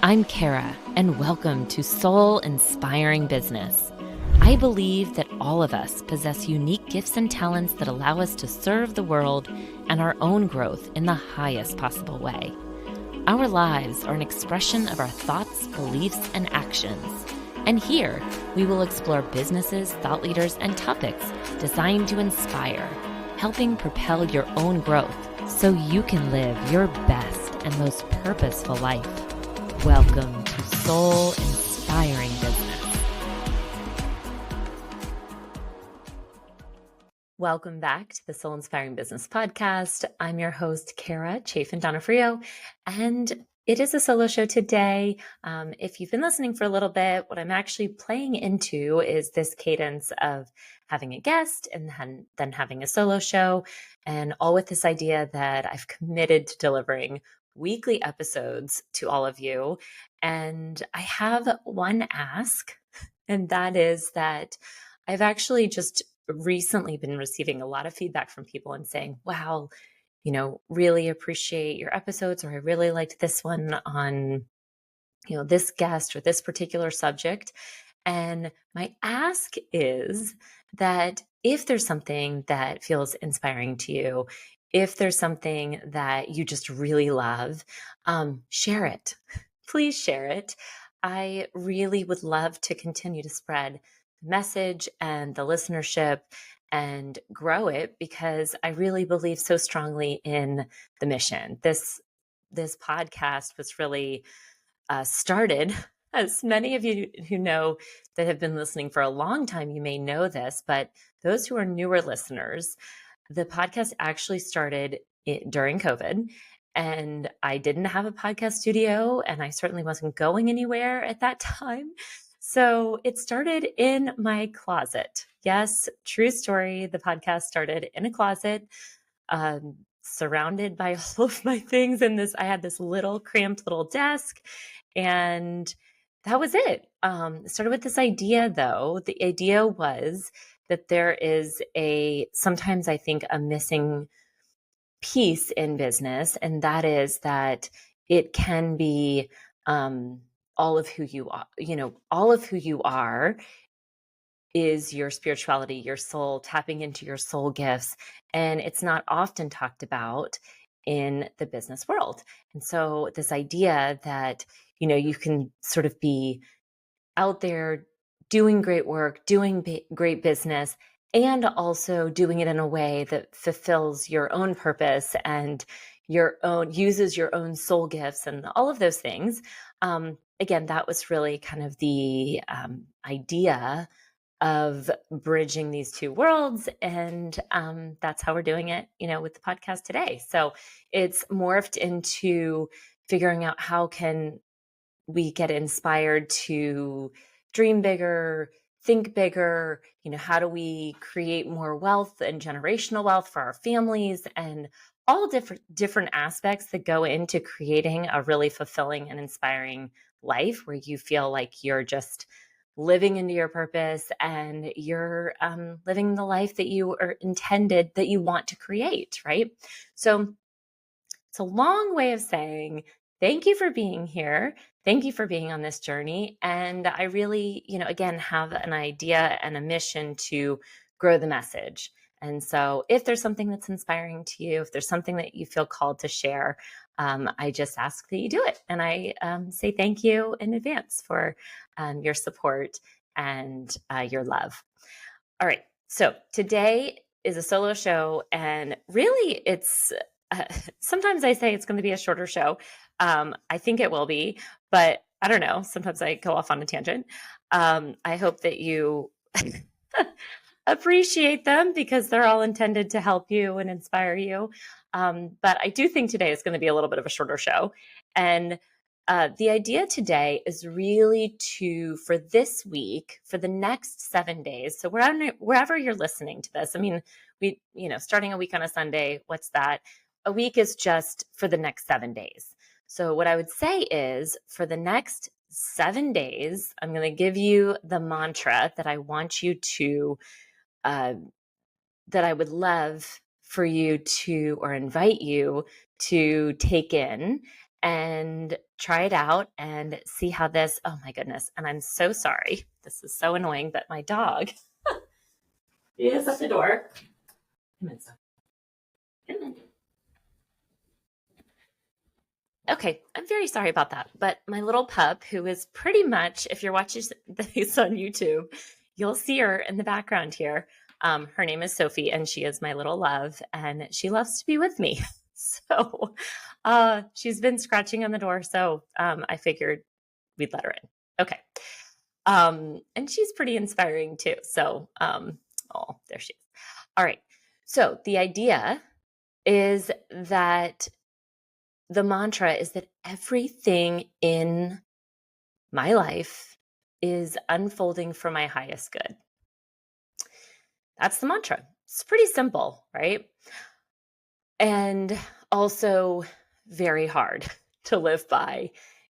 I'm Kara, and welcome to Soul Inspiring Business. I believe that all of us possess unique gifts and talents that allow us to serve the world and our own growth in the highest possible way. Our lives are an expression of our thoughts, beliefs, and actions. And here, we will explore businesses, thought leaders, and topics designed to inspire, helping propel your own growth so you can live your best and most purposeful life. Welcome to Soul Inspiring Business. Welcome back to the Soul Inspiring Business podcast. I'm your host, Kara Chaffin Donofrio, and it is a solo show today. If you've been listening for a little bit, what I'm actually playing into is this cadence of having a guest and then having a solo show, and all with this idea that I've committed to delivering weekly episodes to all of you. And I have one ask, and that is that I've actually just recently been receiving a lot of feedback from people and saying, wow, really appreciate your episodes, or I really liked this one on, this guest or this particular subject. And my ask is that if there's something that feels inspiring to you, if there's something that you just really love, share it. Please share it. I really would love to continue to spread the message and the listenership and grow it, because I really believe so strongly in the mission. This podcast was really started, as many of you who know that have been listening for a long time, you may know this, but those who are newer listeners, the podcast actually started during COVID, and I didn't have a podcast studio, and I certainly wasn't going anywhere at that time. So it started in my closet. Yes, true story. The podcast started in a closet, surrounded by all of my things. And I had this little cramped little desk, and that was it. It started with this idea, though. The idea was that there is sometimes I think a missing piece in business, and that is that it can be all of who you are. All of who you are is your spirituality, your soul, tapping into your soul gifts. And it's not often talked about in the business world. And so this idea that, you can sort of be out there doing great work, doing great business, and also doing it in a way that fulfills your own purpose and uses your own soul gifts and all of those things. Again, that was really kind of the idea of bridging these two worlds. And that's how we're doing it, with the podcast today. So it's morphed into figuring out how can we get inspired to dream bigger, think bigger, how do we create more wealth and generational wealth for our families, and all different aspects that go into creating a really fulfilling and inspiring life where you feel like you're just living into your purpose and you're living the life that you are intended, that you want to create, right? So it's a long way of saying thank you for being here. Thank you for being on this journey. And I really, again, have an idea and a mission to grow the message. And so if there's something that's inspiring to you, if there's something that you feel called to share, I just ask that you do it. And I say thank you in advance for your support and your love. All right. So today is a solo show, and really it's sometimes I say it's going to be a shorter show. I think it will be, but I don't know. Sometimes I go off on a tangent. I hope that you appreciate them, because they're all intended to help you and inspire you. But I do think today is going to be a little bit of a shorter show. And the idea today is really for this week, for the next 7 days. So wherever you're listening to this, I mean, starting a week on a Sunday, what's that? A week is just for the next 7 days. So what I would say is, for the next 7 days, I'm going to give you the mantra that I want you to, that I would love for you to, or invite you to take in. and try it out and see how this, oh my goodness. And I'm so sorry. This is so annoying, but my dog, he is at the door. Come in, son. Come in. Okay, I'm very sorry about that. But my little pup, who is pretty much, if you're watching this on YouTube, you'll see her in the background here. Her name is Sophie, and she is my little love, and she loves to be with me. So she's been scratching on the door, so I figured we'd let her in. Okay. And she's pretty inspiring too. So, oh, there she is. All right. So the idea is that the mantra is that everything in my life is unfolding for my highest good. That's the mantra. It's pretty simple, right? And also very hard to live by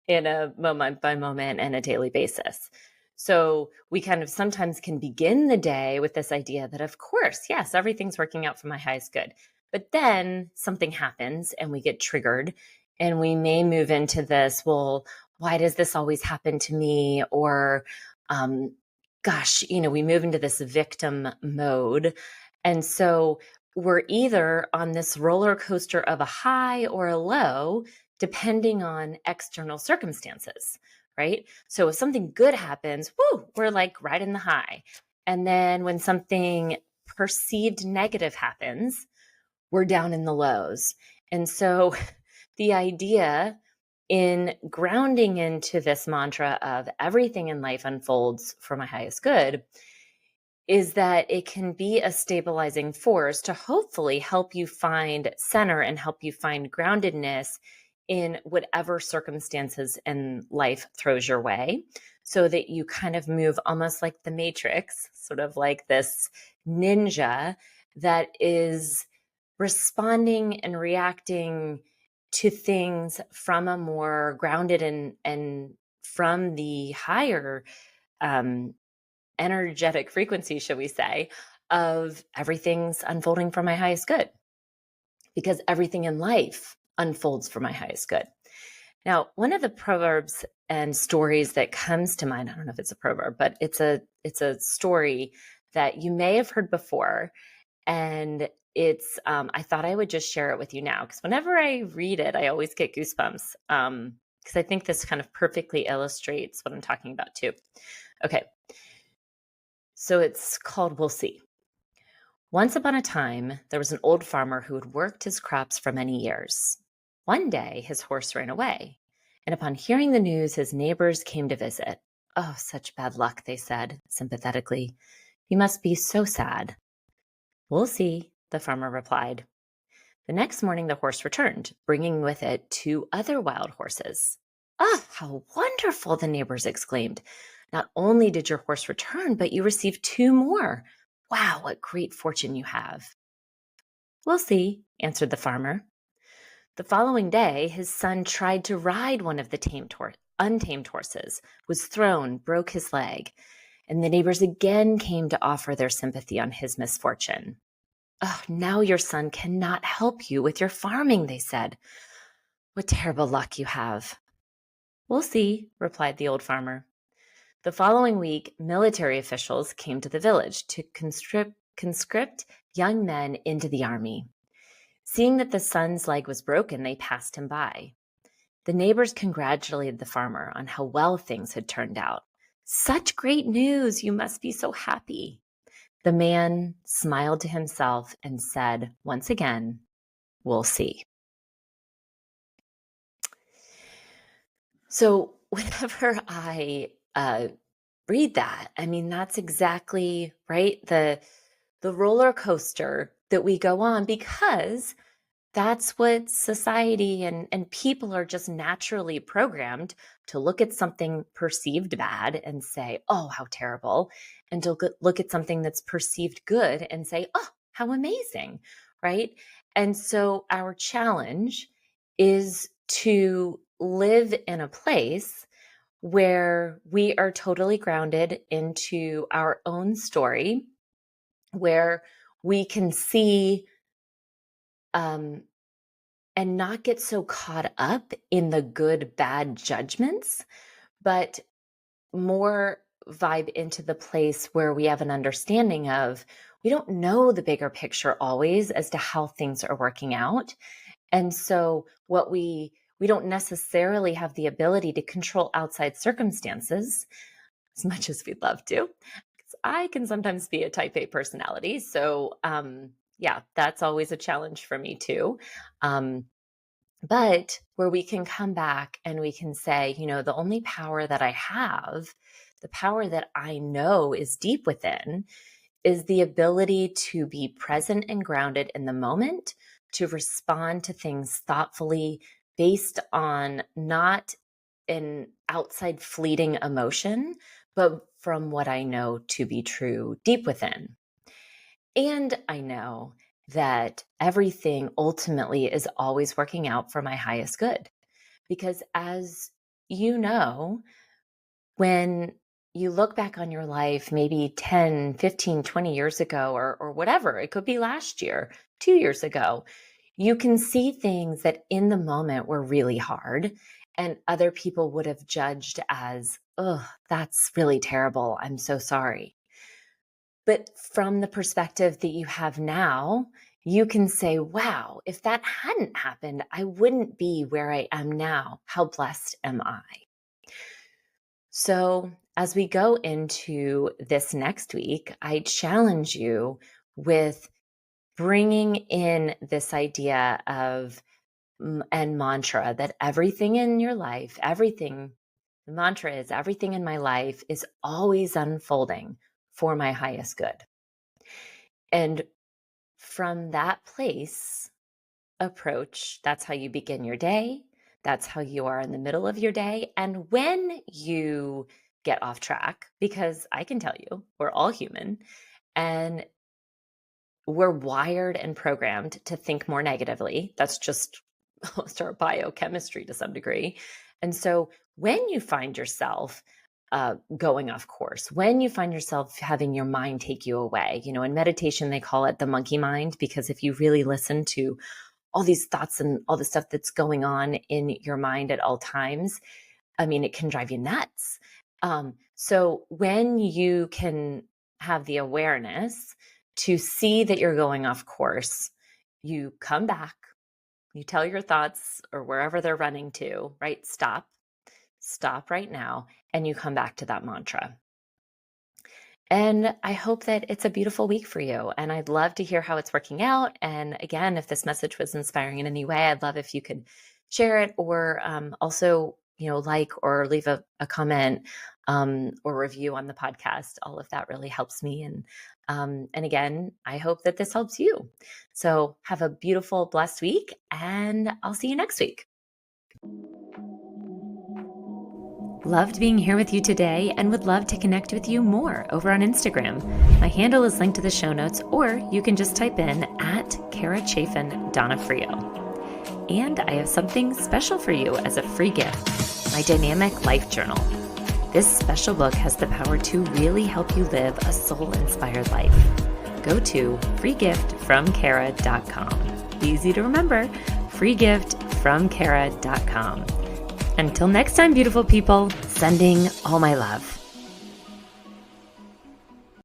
in a moment by moment and a daily basis. So we kind of sometimes can begin the day with this idea that, of course, yes, everything's working out for my highest good. But then something happens and we get triggered and we may move into this, well, why does this always happen to me? Or, gosh, we move into this victim mode. And so we're either on this roller coaster of a high or a low, depending on external circumstances, right? So if something good happens, woo, we're like right in the high. And then when something perceived negative happens, we're down in the lows. And so the idea in grounding into this mantra of everything in life unfolds for my highest good is that it can be a stabilizing force to hopefully help you find center and help you find groundedness in whatever circumstances in life throws your way, so that you kind of move almost like the Matrix, sort of like this ninja that is responding and reacting to things from a more grounded and from the higher energetic frequency, shall we say, of everything's unfolding for my highest good, because everything in life unfolds for my highest good. Now, one of the proverbs and stories that comes to mind, I don't know if it's a proverb, but it's a story that you may have heard before. And it's, I thought I would just share it with you now, because whenever I read it, I always get goosebumps, because I think this kind of perfectly illustrates what I'm talking about too. Okay. So it's called We'll See. Once upon a time, there was an old farmer who had worked his crops for many years. One day, his horse ran away, and upon hearing the news, his neighbors came to visit. Oh, such bad luck, they said sympathetically. You must be so sad. We'll see, the farmer replied. The next morning, the horse returned, bringing with it 2 other wild horses. Ah, how wonderful, the neighbors exclaimed. Not only did your horse return, but you received 2 more. Wow, what great fortune you have. We'll see, answered the farmer. The following day, his son tried to ride one of the untamed horses, was thrown, broke his leg, and the neighbors again came to offer their sympathy on his misfortune. Oh, now your son cannot help you with your farming, they said. What terrible luck you have. We'll see, replied the old farmer. The following week, military officials came to the village to conscript young men into the army. Seeing that the son's leg was broken, they passed him by. The neighbors congratulated the farmer on how well things had turned out. Such great news! You must be so happy. The man smiled to himself and said, once again, we'll see. So whenever I read that, I mean, that's exactly right. The roller coaster that we go on, because that's what society and people are just naturally programmed to look at something perceived bad and say, oh, how terrible. And to look at something that's perceived good and say, oh, how amazing. Right. And so our challenge is to live in a place where we are totally grounded into our own story, where we can see and not get so caught up in the good, bad judgments, but more vibe into the place where we have an understanding of we don't know the bigger picture always as to how things are working out. And so what we don't necessarily have the ability to control outside circumstances as much as we'd love to. 'Cause I can sometimes be a type A personality. So yeah, that's always a challenge for me too. Um, but where we can come back and we can say, the only power that I have, the power that I know is deep within, is the ability to be present and grounded in the moment, to respond to things thoughtfully based on not an outside fleeting emotion, but from what I know to be true deep within. And I know that everything ultimately is always working out for my highest good. Because as you know, when you look back on your life, maybe 10, 15, 20 years ago, or whatever, it could be last year, 2 years ago, you can see things that in the moment were really hard and other people would have judged as, oh, that's really terrible. I'm so sorry. But from the perspective that you have now, you can say, wow, if that hadn't happened, I wouldn't be where I am now. How blessed am I? So, as we go into this next week, I challenge you with bringing in this idea of and mantra that everything in your life, the mantra is everything in my life is always unfolding for my highest good. And from that place, approach, that's how you begin your day. That's how you are in the middle of your day. And when you get off track, because I can tell you, we're all human and we're wired and programmed to think more negatively. That's just our biochemistry to some degree. And so when you find yourself going off course, when you find yourself having your mind take you away, in meditation, they call it the monkey mind, because if you really listen to all these thoughts and all the stuff that's going on in your mind at all times, it can drive you nuts. So when you can have the awareness to see that you're going off course, you come back, you tell your thoughts or wherever they're running to, right? Stop right now. And you come back to that mantra. And I hope that it's a beautiful week for you. And I'd love to hear how it's working out. And again, if this message was inspiring in any way, I'd love if you could share it or also, like or leave a comment or review on the podcast. All of that really helps me. And again, I hope that this helps you. So have a beautiful, blessed week, and I'll see you next week. Loved being here with you today and would love to connect with you more over on Instagram. My handle is linked to the show notes, or you can just type in @Kara Chaffin Donofrio. And I have something special for you as a free gift, my Dynamic Life Journal. This special book has the power to really help you live a soul-inspired life. Go to freegiftfromkara.com. Easy to remember, freegiftfromkara.com. Until next time, beautiful people, sending all my love.